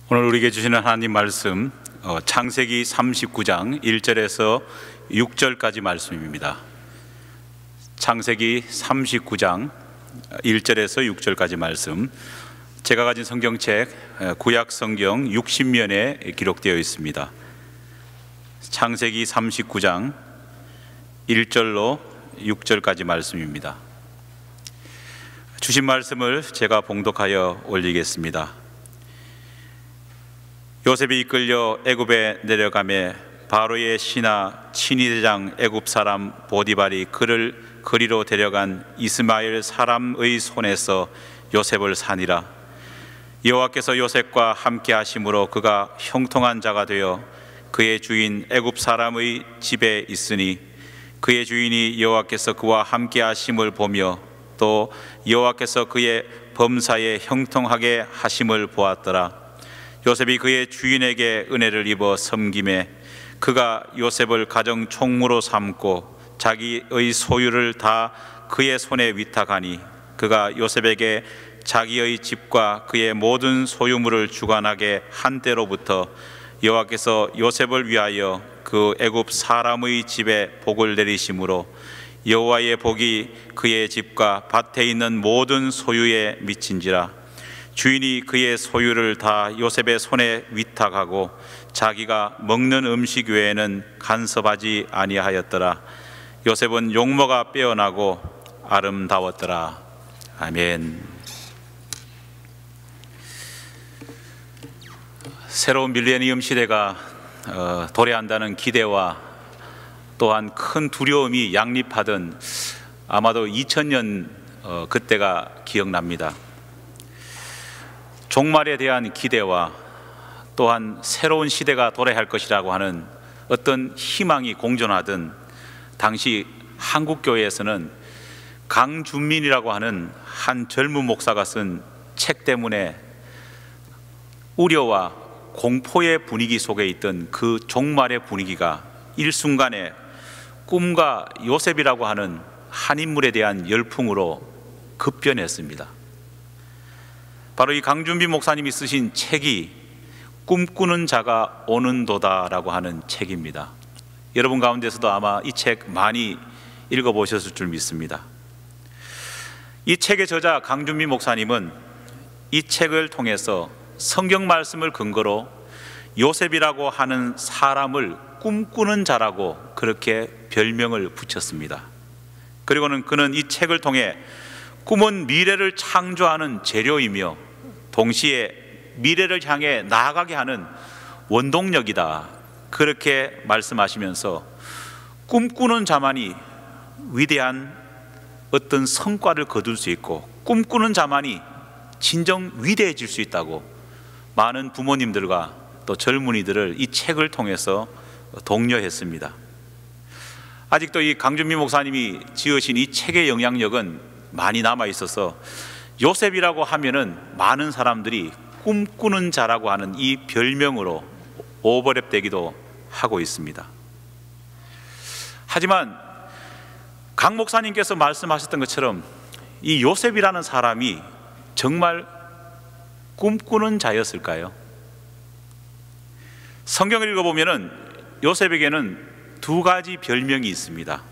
오늘 우리에게 주시는 하나님 말씀 창세기 39장 1절에서 6절까지 말씀입니다. 창세기 39장 1절에서 6절까지 말씀, 제가 가진 성경책 구약 성경 60면에 기록되어 있습니다. 창세기 39장 1절로 6절까지 말씀입니다. 주신 말씀을 제가 봉독하여 올리겠습니다. 요셉이 이끌려 애굽에 내려가매 바로의 신하 친위대장 애굽 사람 보디발이 그를 거리로 데려간 이스마엘 사람의 손에서 요셉을 사니라. 여호와께서 요셉과 함께 하심으로 그가 형통한 자가 되어 그의 주인 애굽 사람의 집에 있으니 그의 주인이 여호와께서 그와 함께 하심을 보며 또 여호와께서 그의 범사에 형통하게 하심을 보았더라. 요셉이 그의 주인에게 은혜를 입어 섬김에 그가 요셉을 가정 총무로 삼고 자기의 소유를 다 그의 손에 위탁하니 그가 요셉에게 자기의 집과 그의 모든 소유물을 주관하게 한 때로부터 여호와께서 요셉을 위하여 그 애굽 사람의 집에 복을 내리심으로 여호와의 복이 그의 집과 밭에 있는 모든 소유에 미친지라. 주인이 그의 소유를 다 요셉의 손에 위탁하고 자기가 먹는 음식 외에는 간섭하지 아니하였더라. 요셉은 용모가 빼어나고 아름다웠더라. 아멘. 새로운 밀레니엄 시대가 도래한다는 기대와 또한 큰 두려움이 양립하던 아마도 2000년 그때가 기억납니다. 종말에 대한 기대와 또한 새로운 시대가 도래할 것이라고 하는 어떤 희망이 공존하던 당시 한국교회에서는 강준민이라고 하는 한 젊은 목사가 쓴 책 때문에 우려와 공포의 분위기 속에 있던 그 종말의 분위기가 일순간에 꿈과 요셉이라고 하는 한 인물에 대한 열풍으로 급변했습니다. 바로 이 강준빈 목사님이 쓰신 책이 꿈꾸는 자가 오는도다라고 하는 책입니다. 여러분 가운데서도 아마 이 책 많이 읽어보셨을 줄 믿습니다. 이 책의 저자 강준빈 목사님은 이 책을 통해서 성경 말씀을 근거로 요셉이라고 하는 사람을 꿈꾸는 자라고 그렇게 별명을 붙였습니다. 그리고는 그는 이 책을 통해 꿈은 미래를 창조하는 재료이며 동시에 미래를 향해 나아가게 하는 원동력이다, 그렇게 말씀하시면서 꿈꾸는 자만이 위대한 어떤 성과를 거둘 수 있고 꿈꾸는 자만이 진정 위대해질 수 있다고 많은 부모님들과 또 젊은이들을 이 책을 통해서 독려했습니다. 아직도 이 강준민 목사님이 지으신 이 책의 영향력은 많이 남아 있어서 요셉이라고 하면은 많은 사람들이 꿈꾸는 자라고 하는 이 별명으로 오버랩되기도 하고 있습니다. 하지만 강 목사님께서 말씀하셨던 것처럼 이 요셉이라는 사람이 정말 꿈꾸는 자였을까요? 성경을 읽어보면은 요셉에게는 두 가지 별명이 있습니다.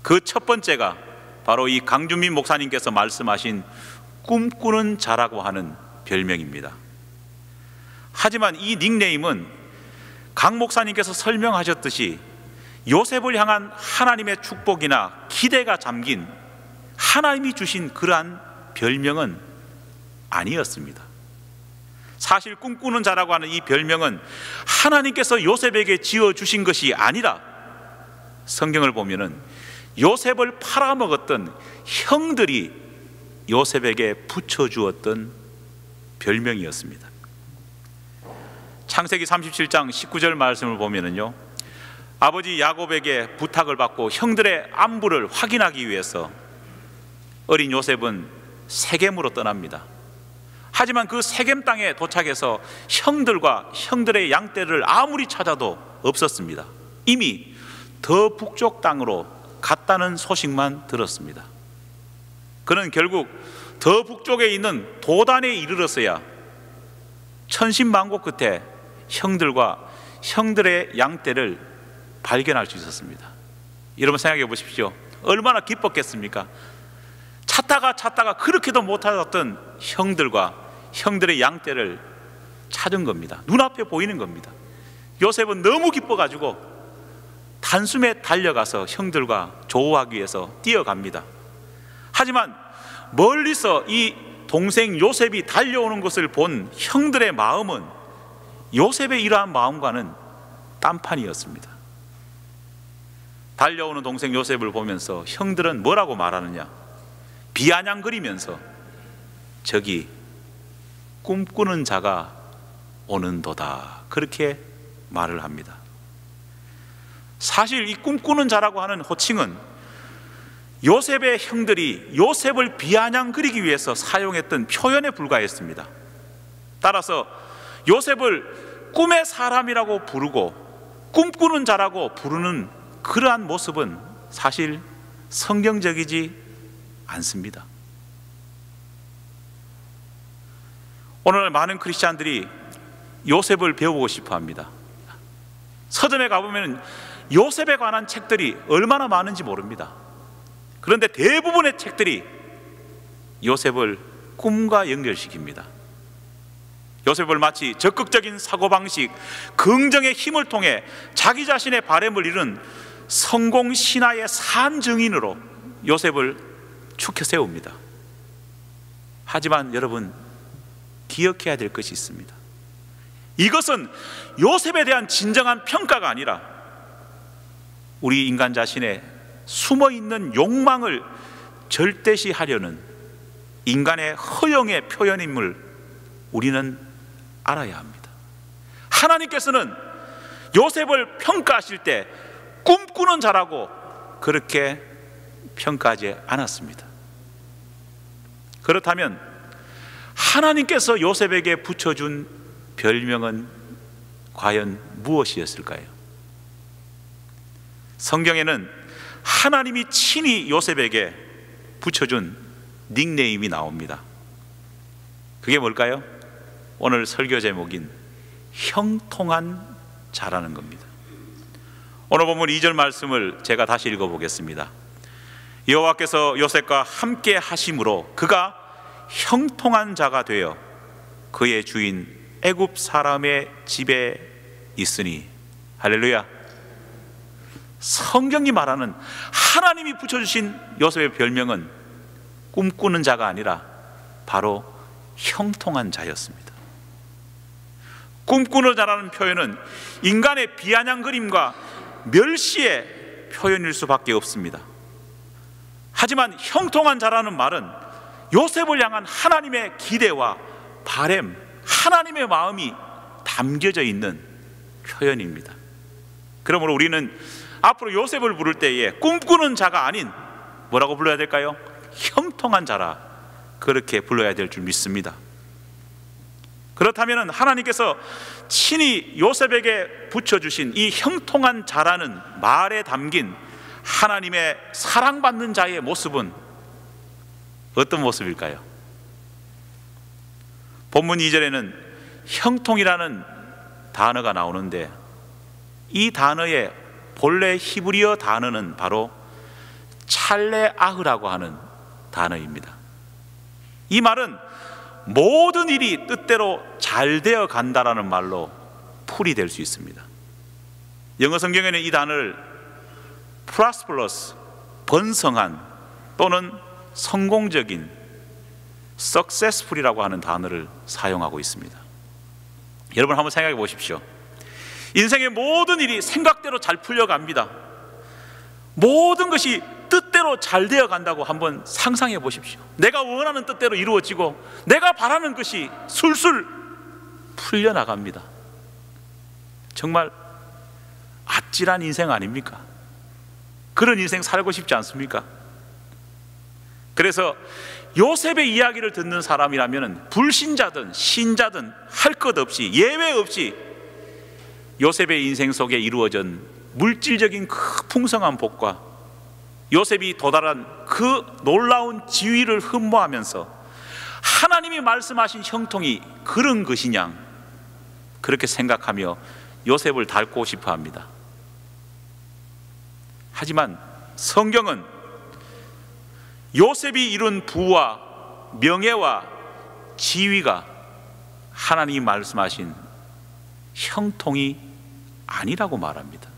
그 첫 번째가 바로 이 강준민 목사님께서 말씀하신 꿈꾸는 자라고 하는 별명입니다. 하지만 이 닉네임은 강 목사님께서 설명하셨듯이 요셉을 향한 하나님의 축복이나 기대가 잠긴 하나님이 주신 그러한 별명은 아니었습니다. 사실 꿈꾸는 자라고 하는 이 별명은 하나님께서 요셉에게 지어주신 것이 아니라 성경을 보면은 요셉을 팔아먹었던 형들이 요셉에게 붙여주었던 별명이었습니다. 창세기 37장 19절 말씀을 보면은요, 아버지 야곱에게 부탁을 받고 형들의 안부를 확인하기 위해서 어린 요셉은 세겜으로 떠납니다. 하지만 그 세겜 땅에 도착해서 형들과 형들의 양떼를 아무리 찾아도 없었습니다. 이미 더 북쪽 땅으로 갔다는 소식만 들었습니다. 그는 결국 더 북쪽에 있는 도단에 이르렀어야 천신만고 끝에 형들과 형들의 양떼를 발견할 수 있었습니다. 여러분 생각해 보십시오. 얼마나 기뻤겠습니까? 찾다가 그렇게도 못 찾았던 형들과 형들의 양떼를 찾은 겁니다. 눈앞에 보이는 겁니다. 요셉은 너무 기뻐가지고 단숨에 달려가서 형들과 조우하기 위해서 뛰어갑니다. 하지만 멀리서 이 동생 요셉이 달려오는 것을 본 형들의 마음은 요셉의 이러한 마음과는 딴판이었습니다. 달려오는 동생 요셉을 보면서 형들은 뭐라고 말하느냐? 비아냥거리면서 저기 꿈꾸는 자가 오는도다, 그렇게 말을 합니다. 사실 이 꿈꾸는 자라고 하는 호칭은 요셉의 형들이 요셉을 비아냥거리기 위해서 사용했던 표현에 불과했습니다. 따라서 요셉을 꿈의 사람이라고 부르고 꿈꾸는 자라고 부르는 그러한 모습은 사실 성경적이지 않습니다. 오늘 많은 크리스찬들이 요셉을 배우고 싶어 합니다. 서점에 가보면 요셉에 관한 책들이 얼마나 많은지 모릅니다. 그런데 대부분의 책들이 요셉을 꿈과 연결시킵니다. 요셉을 마치 적극적인 사고방식, 긍정의 힘을 통해 자기 자신의 바램을 이룬 성공 신화의 산 증인으로 요셉을 축혀 세웁니다. 하지만 여러분, 기억해야 될 것이 있습니다. 이것은 요셉에 대한 진정한 평가가 아니라 우리 인간 자신의 숨어있는 욕망을 절대시하려는 인간의 허영의 표현임을 우리는 알아야 합니다. 하나님께서는 요셉을 평가하실 때 꿈꾸는 자라고 그렇게 평가하지 않았습니다. 그렇다면 하나님께서 요셉에게 붙여준 별명은 과연 무엇이었을까요? 성경에는 하나님이 친히 요셉에게 붙여준 닉네임이 나옵니다. 그게 뭘까요? 오늘 설교 제목인 형통한 자라는 겁니다. 오늘 본문 2절 말씀을 제가 다시 읽어보겠습니다. 여호와께서 요셉과 함께 하심으로 그가 형통한 자가 되어 그의 주인 애굽 사람의 집에 있으니. 할렐루야. 성경이 말하는 하나님이 붙여주신 요셉의 별명은 꿈꾸는 자가 아니라 바로 형통한 자였습니다. 꿈꾸는 자라는 표현은 인간의 비아냥거림과 멸시의 표현일 수밖에 없습니다. 하지만 형통한 자라는 말은 요셉을 향한 하나님의 기대와 바램, 하나님의 마음이 담겨져 있는 표현입니다. 그러므로 우리는 앞으로 요셉을 부를 때에 꿈꾸는 자가 아닌 뭐라고 불러야 될까요? 형통한 자라, 그렇게 불러야 될 줄 믿습니다. 그렇다면 하나님께서 친히 요셉에게 붙여주신 이 형통한 자라는 말에 담긴 하나님의 사랑받는 자의 모습은 어떤 모습일까요? 본문 2절에는 형통이라는 단어가 나오는데 이 단어의 본래 히브리어 단어는 바로 찰레아흐라고 하는 단어입니다. 이 말은 모든 일이 뜻대로 잘 되어 간다라는 말로 풀이될 수 있습니다. 영어 성경에는 이 단어를 prosperous, 번성한 또는 성공적인 successful이라고 하는 단어를 사용하고 있습니다. 여러분 한번 생각해 보십시오. 인생의 모든 일이 생각대로 잘 풀려갑니다. 모든 것이 뜻대로 잘 되어 간다고 한번 상상해 보십시오. 내가 원하는 뜻대로 이루어지고 내가 바라는 것이 술술 풀려나갑니다. 정말 아찔한 인생 아닙니까? 그런 인생 살고 싶지 않습니까? 그래서 요셉의 이야기를 듣는 사람이라면 불신자든 신자든 할 것 없이, 예외 없이 요셉의 인생 속에 이루어진 물질적인 그 풍성한 복과 요셉이 도달한 그 놀라운 지위를 흠모하면서 하나님이 말씀하신 형통이 그런 것이냐, 그렇게 생각하며 요셉을 닮고 싶어 합니다. 하지만 성경은 요셉이 이룬 부와 명예와 지위가 하나님이 말씀하신 형통이 아니라고 말합니다.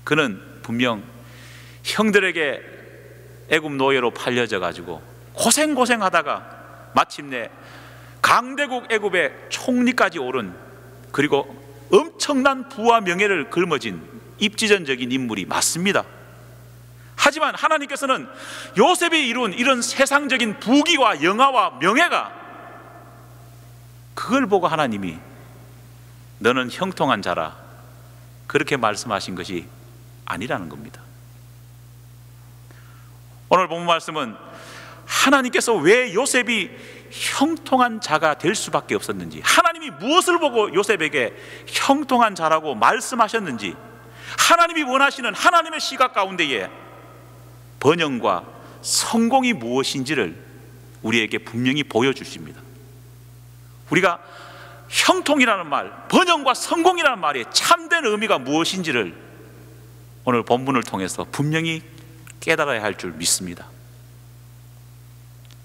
그는 분명 형들에게 애굽 노예로 팔려져 가지고 고생하다가 마침내 강대국 애굽의 총리까지 오른, 그리고 엄청난 부와 명예를 걸머진 입지전적인 인물이 맞습니다. 하지만 하나님께서는 요셉이 이룬 이런 세상적인 부귀와 영화와 명예가, 그걸 보고 하나님이 너는 형통한 자라 그렇게 말씀하신 것이 아니라는 겁니다. 오늘 본문 말씀은 하나님께서 왜 요셉이 형통한 자가 될 수밖에 없었는지, 하나님이 무엇을 보고 요셉에게 형통한 자라고 말씀하셨는지, 하나님이 원하시는 하나님의 시각 가운데에 번영과 성공이 무엇인지를 우리에게 분명히 보여주십니다. 우리가 형통이라는 말, 번영과 성공이라는 말의 참된 의미가 무엇인지를 오늘 본문을 통해서 분명히 깨달아야 할 줄 믿습니다.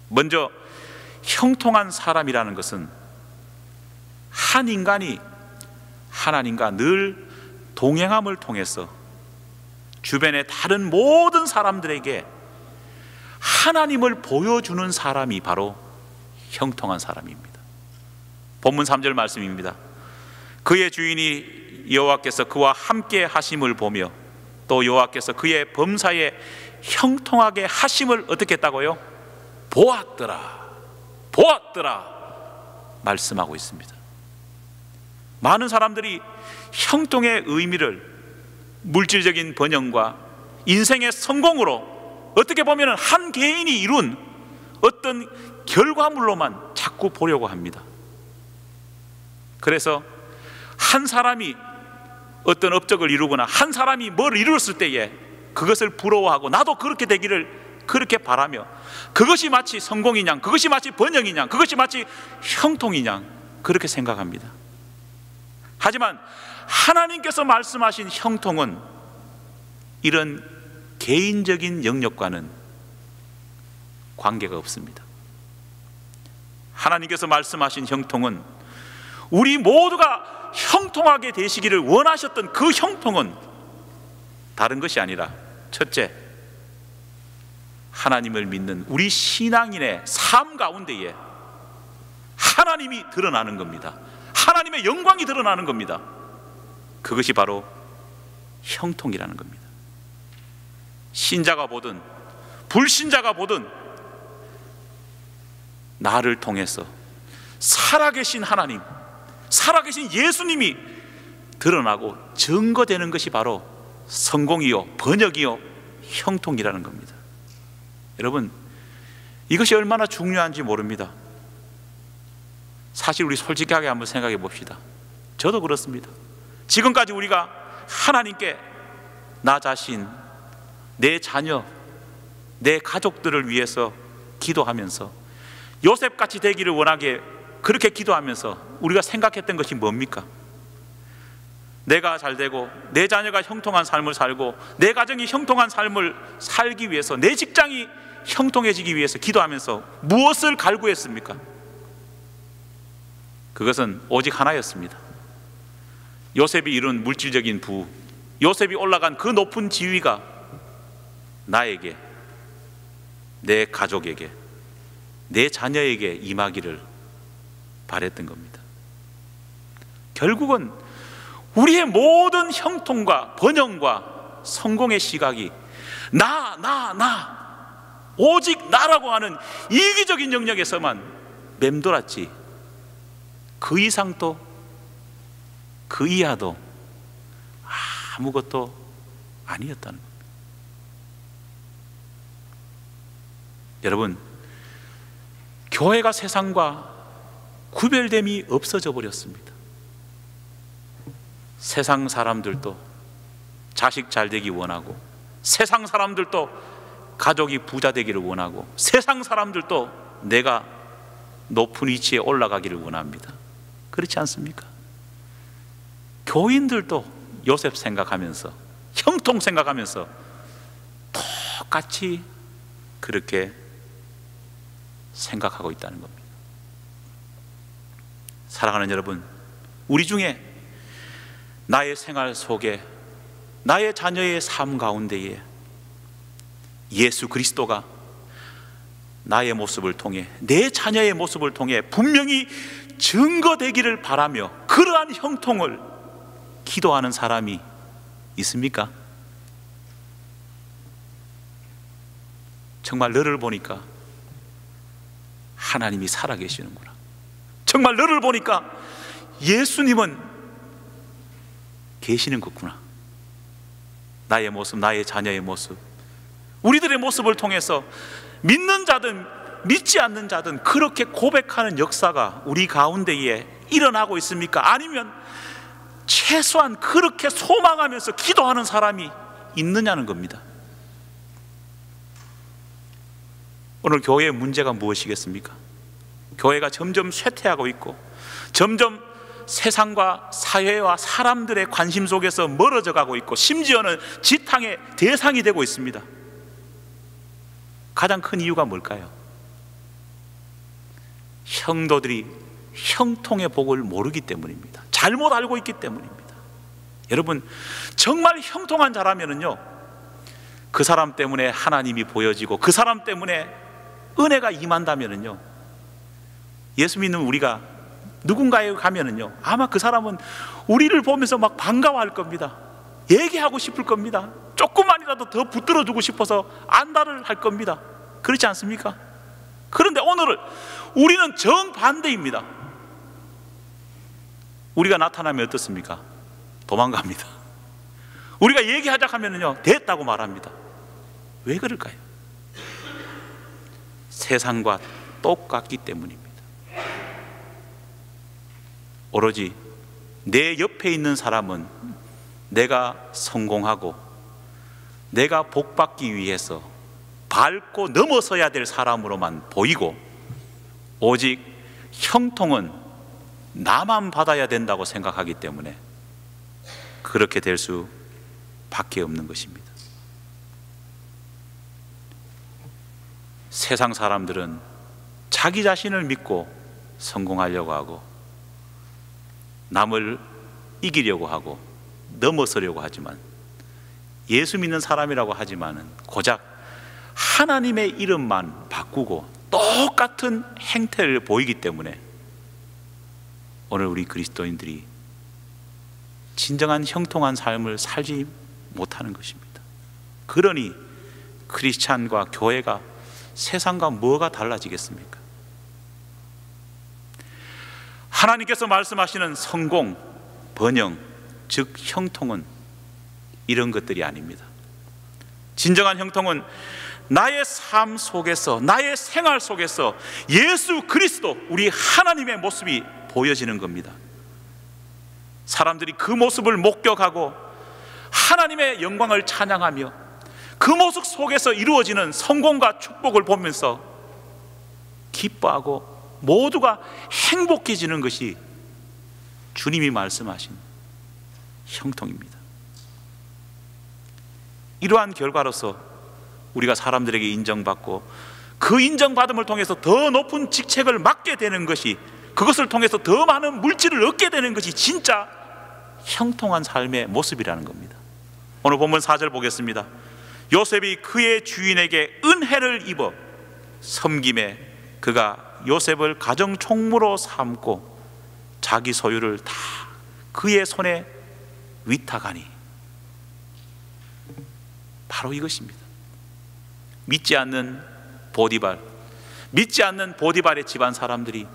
먼저 형통한 사람이라는 것은 한 인간이 하나님과 늘 동행함을 통해서 주변의 다른 모든 사람들에게 하나님을 보여주는 사람이 바로 형통한 사람입니다. 본문 3절 말씀입니다. 그의 주인이 여호와께서 그와 함께 하심을 보며 또 여호와께서 그의 범사에 형통하게 하심을 어떻게 했다고요? 보았더라 말씀하고 있습니다. 많은 사람들이 형통의 의미를 물질적인 번영과 인생의 성공으로 어떻게 보면 한 개인이 이룬 어떤 결과물로만 자꾸 보려고 합니다. 그래서 한 사람이 어떤 업적을 이루거나 한 사람이 뭘 이루었을 때에 그것을 부러워하고 나도 그렇게 되기를 그렇게 바라며, 그것이 마치 성공이냐, 그것이 마치 번영이냐, 그것이 마치 형통이냐 그렇게 생각합니다. 하지만 하나님께서 말씀하신 형통은 이런 개인적인 영역과는 관계가 없습니다. 하나님께서 말씀하신 형통은 우리 모두가 형통하게 되시기를 원하셨던 그 형통은 다른 것이 아니라, 첫째, 하나님을 믿는 우리 신앙인의 삶 가운데에 하나님이 드러나는 겁니다. 하나님의 영광이 드러나는 겁니다. 그것이 바로 형통이라는 겁니다. 신자가 보든 불신자가 보든 나를 통해서 살아계신 하나님, 살아계신 예수님이 드러나고 증거되는 것이 바로 성공이요 번역이요 형통이라는 겁니다. 여러분, 이것이 얼마나 중요한지 모릅니다. 사실 우리 솔직하게 한번 생각해 봅시다. 저도 그렇습니다. 지금까지 우리가 하나님께 나 자신, 내 자녀, 내 가족들을 위해서 기도하면서 요셉같이 되기를 원하게 그렇게 기도하면서 우리가 생각했던 것이 뭡니까? 내가 잘 되고 내 자녀가 형통한 삶을 살고 내 가정이 형통한 삶을 살기 위해서, 내 직장이 형통해지기 위해서 기도하면서 무엇을 갈구했습니까? 그것은 오직 하나였습니다. 요셉이 이룬 물질적인 부, 요셉이 올라간 그 높은 지위가 나에게, 내 가족에게, 내 자녀에게 임하기를 바랬던 겁니다. 결국은 우리의 모든 형통과 번영과 성공의 시각이 나 오직 나라고 하는 이기적인 영역에서만 맴돌았지, 그 이상도 그 이하도 아무것도 아니었다는 겁니다. 여러분, 교회가 세상과 구별됨이 없어져 버렸습니다. 세상 사람들도 자식 잘 되기 원하고, 세상 사람들도 가족이 부자 되기를 원하고, 세상 사람들도 내가 높은 위치에 올라가기를 원합니다. 그렇지 않습니까? 교인들도 요셉 생각하면서, 형통 생각하면서 똑같이 그렇게 생각하고 있다는 겁니다. 사랑하는 여러분, 우리 중에 나의 생활 속에, 나의 자녀의 삶 가운데에 예수 그리스도가 나의 모습을 통해, 내 자녀의 모습을 통해 분명히 증거되기를 바라며 그러한 형통을 기도하는 사람이 있습니까? 정말 너를 보니까 하나님이 살아계시는구나. 정말 너를 보니까 예수님은 계시는 거구나. 나의 모습, 나의 자녀의 모습, 우리들의 모습을 통해서 믿는 자든 믿지 않는 자든 그렇게 고백하는 역사가 우리 가운데에 일어나고 있습니까? 아니면 최소한 그렇게 소망하면서 기도하는 사람이 있느냐는 겁니다. 오늘 교회의 문제가 무엇이겠습니까? 교회가 점점 쇠퇴하고 있고 점점 세상과 사회와 사람들의 관심 속에서 멀어져 가고 있고 심지어는 지탕의 대상이 되고 있습니다. 가장 큰 이유가 뭘까요? 성도들이 형통의 복을 모르기 때문입니다. 잘못 알고 있기 때문입니다. 여러분, 정말 형통한 자라면은요, 그 사람 때문에 하나님이 보여지고 그 사람 때문에 은혜가 임한다면은요, 예수 믿는 우리가 누군가에 가면은요, 아마 그 사람은 우리를 보면서 막 반가워할 겁니다. 얘기하고 싶을 겁니다. 조금만이라도 더 붙들어주고 싶어서 안달을 할 겁니다. 그렇지 않습니까? 그런데 오늘은 우리는 정반대입니다. 우리가 나타나면 어떻습니까? 도망갑니다. 우리가 얘기하자 하면은요, 됐다고 말합니다. 왜 그럴까요? 세상과 똑같기 때문입니다. 오로지 내 옆에 있는 사람은 내가 성공하고 내가 복받기 위해서 밟고 넘어서야 될 사람으로만 보이고, 오직 형통은 나만 받아야 된다고 생각하기 때문에 그렇게 될 수밖에 없는 것입니다. 세상 사람들은 자기 자신을 믿고 성공하려고 하고 남을 이기려고 하고 넘어서려고 하지만, 예수 믿는 사람이라고 하지만은 고작 하나님의 이름만 바꾸고 똑같은 행태를 보이기 때문에 오늘 우리 그리스도인들이 진정한 형통한 삶을 살지 못하는 것입니다. 그러니 크리스찬과 교회가 세상과 뭐가 달라지겠습니까? 하나님께서 말씀하시는 성공, 번영, 즉 형통은 이런 것들이 아닙니다. 진정한 형통은 나의 삶 속에서, 나의 생활 속에서 예수 그리스도, 우리 하나님의 모습이 보여지는 겁니다. 사람들이 그 모습을 목격하고 하나님의 영광을 찬양하며 그 모습 속에서 이루어지는 성공과 축복을 보면서 기뻐하고 모두가 행복해지는 것이 주님이 말씀하신 형통입니다. 이러한 결과로서 우리가 사람들에게 인정받고 그 인정받음을 통해서 더 높은 직책을 맡게 되는 것이, 그것을 통해서 더 많은 물질을 얻게 되는 것이 진짜 형통한 삶의 모습이라는 겁니다. 오늘 본문 4절 보겠습니다. 요셉이 그의 주인에게 은혜를 입어 섬김에 그가 요셉을 가정 총무로 삼고 자기 소유를 다 그의 손에 위탁하니. 바로 이것입니다. 믿지 않는 보디발, 믿지 않는 보디발의 집안 사람들이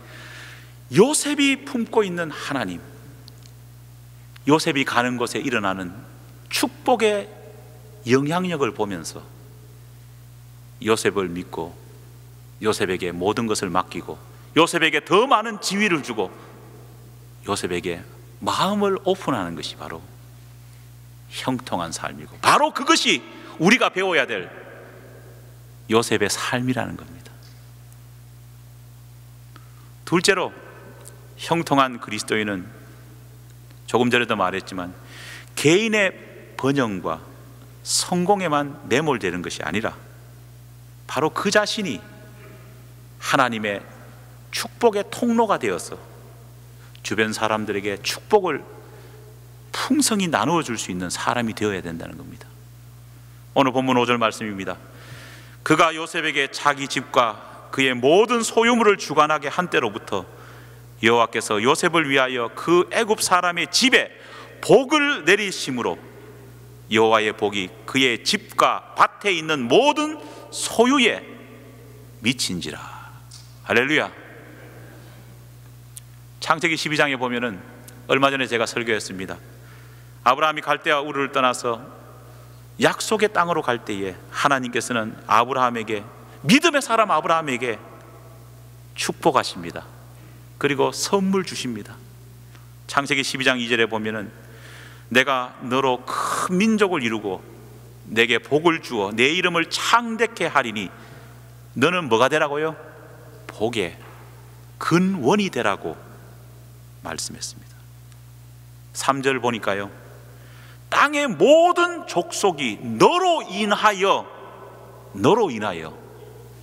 요셉이 품고 있는 하나님, 요셉이 가는 곳에 일어나는 축복의 영향력을 보면서 요셉을 믿고 요셉에게 모든 것을 맡기고 요셉에게 더 많은 지위를 주고 요셉에게 마음을 오픈하는 것이 바로 형통한 삶이고, 바로 그것이 우리가 배워야 될 요셉의 삶이라는 겁니다. 둘째로, 형통한 그리스도인은 조금 전에도 말했지만 개인의 번영과 성공에만 매몰되는 것이 아니라 바로 그 자신이 하나님의 축복의 통로가 되어서 주변 사람들에게 축복을 풍성히 나누어 줄 수 있는 사람이 되어야 된다는 겁니다. 오늘 본문 5절 말씀입니다. 그가 요셉에게 자기 집과 그의 모든 소유물을 주관하게 한 때로부터 여호와께서 요셉을 위하여 그 애굽 사람의 집에 복을 내리심으로 여호와의 복이 그의 집과 밭에 있는 모든 소유에 미친지라. 할렐루야. 창세기 12장에 보면은 얼마 전에 제가 설교했습니다. 아브라함이 갈대아 우르를 떠나서 약속의 땅으로 갈 때에 하나님께서는 아브라함에게, 믿음의 사람 아브라함에게 축복하십니다. 그리고 선물 주십니다. 창세기 12장 2절에 보면은 내가 너로 큰 민족을 이루고 내게 복을 주어 내 이름을 창대케 하리니 너는 뭐가 되라고요? 복의 근원이 되라고 말씀했습니다. 3절 보니까요, 땅의 모든 족속이 너로 인하여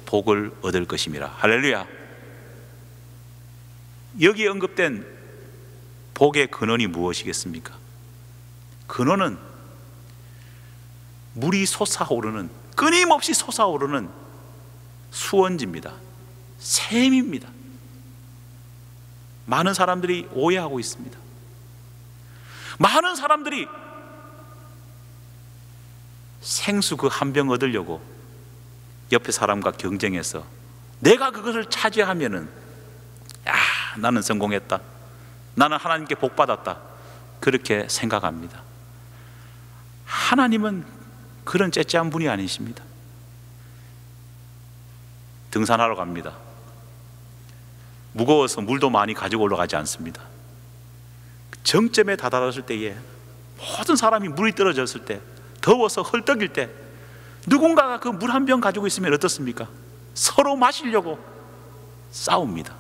복을 얻을 것임이라. 할렐루야. 여기에 언급된 복의 근원이 무엇이겠습니까? 근원은 물이 솟아오르는, 끊임없이 솟아오르는 수원지입니다. 샘입니다. 많은 사람들이 오해하고 있습니다. 많은 사람들이 생수 그 한 병 얻으려고 옆에 사람과 경쟁해서 내가 그것을 차지하면은 나는 성공했다, 나는 하나님께 복 받았다, 그렇게 생각합니다. 하나님은 그런 째째한 분이 아니십니다. 등산하러 갑니다. 무거워서 물도 많이 가지고 올라가지 않습니다. 정점에 다다랐을 때에, 모든 사람이 물이 떨어졌을 때, 더워서 헐떡일 때 누군가가 그 물 한 병 가지고 있으면 어떻습니까? 서로 마시려고 싸웁니다.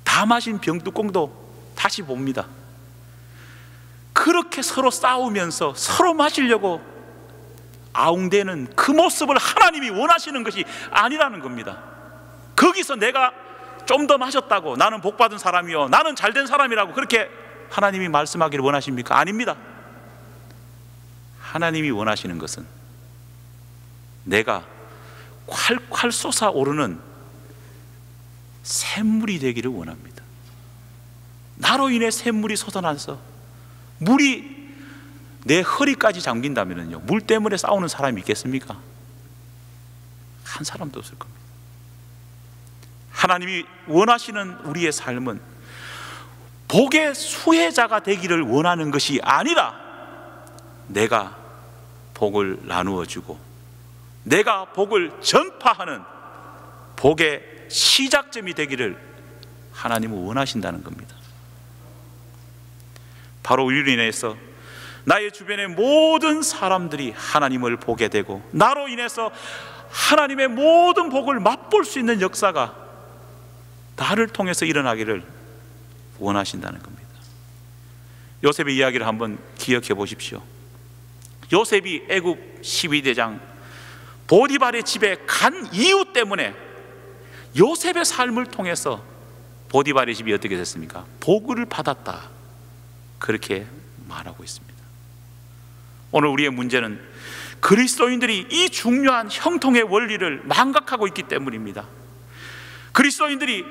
다 마신 병 뚜껑도 다시 봅니다. 그렇게 서로 싸우면서 서로 마시려고 아웅대는 그 모습을 하나님이 원하시는 것이 아니라는 겁니다. 거기서 내가 좀 더 마셨다고 나는 복받은 사람이요, 나는 잘된 사람이라고 그렇게 하나님이 말씀하기를 원하십니까? 아닙니다. 하나님이 원하시는 것은 내가 콸콸 솟아오르는 샘물이 되기를 원합니다. 나로 인해 샘물이 솟아나서 물이 내 허리까지 잠긴다면요, 물 때문에 싸우는 사람이 있겠습니까? 한 사람도 없을 겁니다. 하나님이 원하시는 우리의 삶은 복의 수혜자가 되기를 원하는 것이 아니라 내가 복을 나누어 주고 내가 복을 전파하는 복의 시작점이 되기를 하나님은 원하신다는 겁니다. 바로 우리로 인해서 나의 주변의 모든 사람들이 하나님을 보게 되고 나로 인해서 하나님의 모든 복을 맛볼 수 있는 역사가 나를 통해서 일어나기를 원하신다는 겁니다. 요셉의 이야기를 한번 기억해 보십시오. 요셉이 애굽 12대장 보디발의 집에 간 이유 때문에 요셉의 삶을 통해서 보디발의 집이 어떻게 됐습니까? 복을 받았다, 그렇게 말하고 있습니다. 오늘 우리의 문제는 그리스도인들이 이 중요한 형통의 원리를 망각하고 있기 때문입니다. 그리스도인들이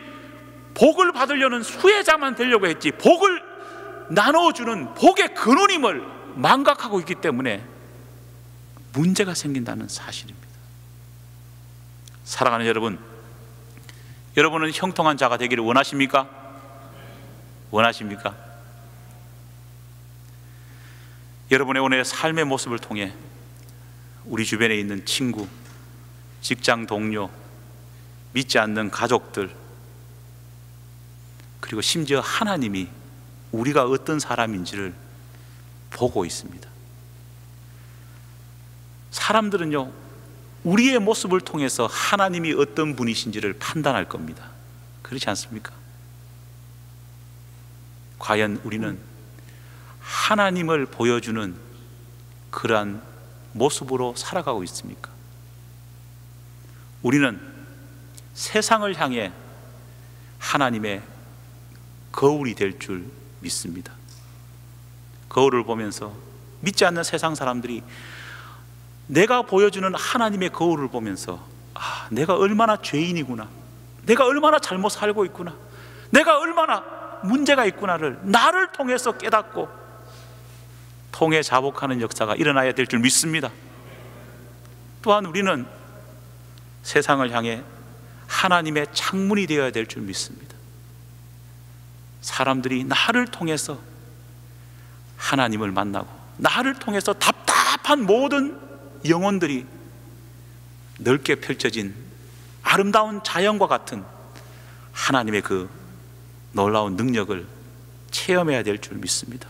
복을 받으려는 수혜자만 되려고 했지 복을 나눠주는 복의 근원임을 망각하고 있기 때문에 문제가 생긴다는 사실입니다. 사랑하는 여러분, 여러분은 형통한 자가 되기를 원하십니까? 원하십니까? 여러분의 오늘의 삶의 모습을 통해 우리 주변에 있는 친구, 직장 동료, 믿지 않는 가족들, 그리고 심지어 하나님이 우리가 어떤 사람인지를 보고 있습니다. 사람들은요, 우리의 모습을 통해서 하나님이 어떤 분이신지를 판단할 겁니다. 그렇지 않습니까? 과연 우리는 하나님을 보여주는 그러한 모습으로 살아가고 있습니까? 우리는 세상을 향해 하나님의 거울이 될 줄 믿습니다. 거울을 보면서 믿지 않는 세상 사람들이 내가 보여주는 하나님의 거울을 보면서 내가 얼마나 죄인이구나, 내가 얼마나 잘못 살고 있구나, 내가 얼마나 문제가 있구나를 나를 통해서 깨닫고 통해 자복하는 역사가 일어나야 될 줄 믿습니다. 또한 우리는 세상을 향해 하나님의 창문이 되어야 될 줄 믿습니다. 사람들이 나를 통해서 하나님을 만나고 나를 통해서 답답한 모든 영혼들이 넓게 펼쳐진 아름다운 자연과 같은 하나님의 그 놀라운 능력을 체험해야 될 줄 믿습니다.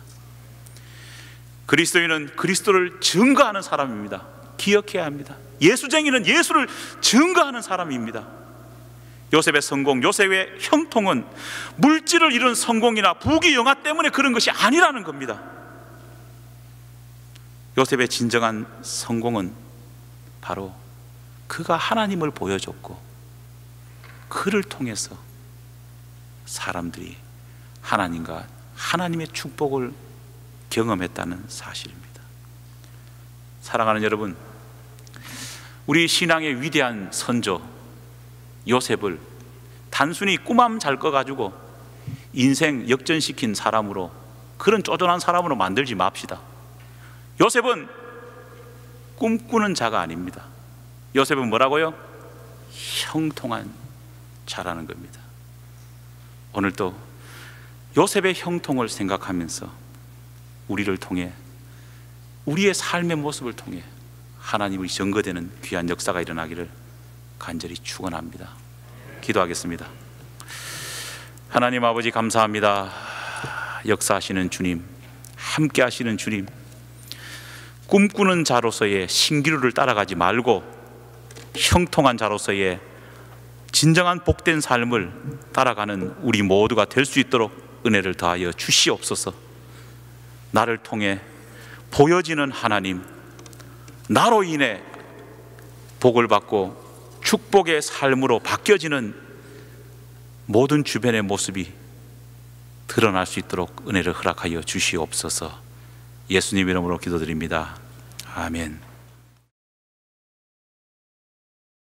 그리스도인은 그리스도를 증거하는 사람입니다. 기억해야 합니다. 예수쟁이는 예수를 증거하는 사람입니다. 요셉의 성공, 요셉의 형통은 물질을 이룬 성공이나 부귀 영화 때문에 그런 것이 아니라는 겁니다. 요셉의 진정한 성공은 바로 그가 하나님을 보여줬고 그를 통해서 사람들이 하나님과 하나님의 축복을 경험했다는 사실입니다. 사랑하는 여러분, 우리 신앙의 위대한 선조 요셉을 단순히 꿈만 잘 꺼가지고 인생 역전시킨 사람으로, 그런 쪼잔한 사람으로 만들지 맙시다. 요셉은 꿈꾸는 자가 아닙니다. 요셉은 뭐라고요? 형통한 자라는 겁니다. 오늘도 요셉의 형통을 생각하면서 우리를 통해, 우리의 삶의 모습을 통해 하나님의 증거되는 귀한 역사가 일어나기를 간절히 축원합니다. 기도하겠습니다. 하나님 아버지, 감사합니다. 역사하시는 주님, 함께 하시는 주님, 꿈꾸는 자로서의 신기루를 따라가지 말고 형통한 자로서의 진정한 복된 삶을 따라가는 우리 모두가 될 수 있도록 은혜를 더하여 주시옵소서. 나를 통해 보여지는 하나님, 나로 인해 복을 받고 축복의 삶으로 바뀌어지는 모든 주변의 모습이 드러날 수 있도록 은혜를 허락하여 주시옵소서. 예수님 이름으로 기도드립니다. 아멘.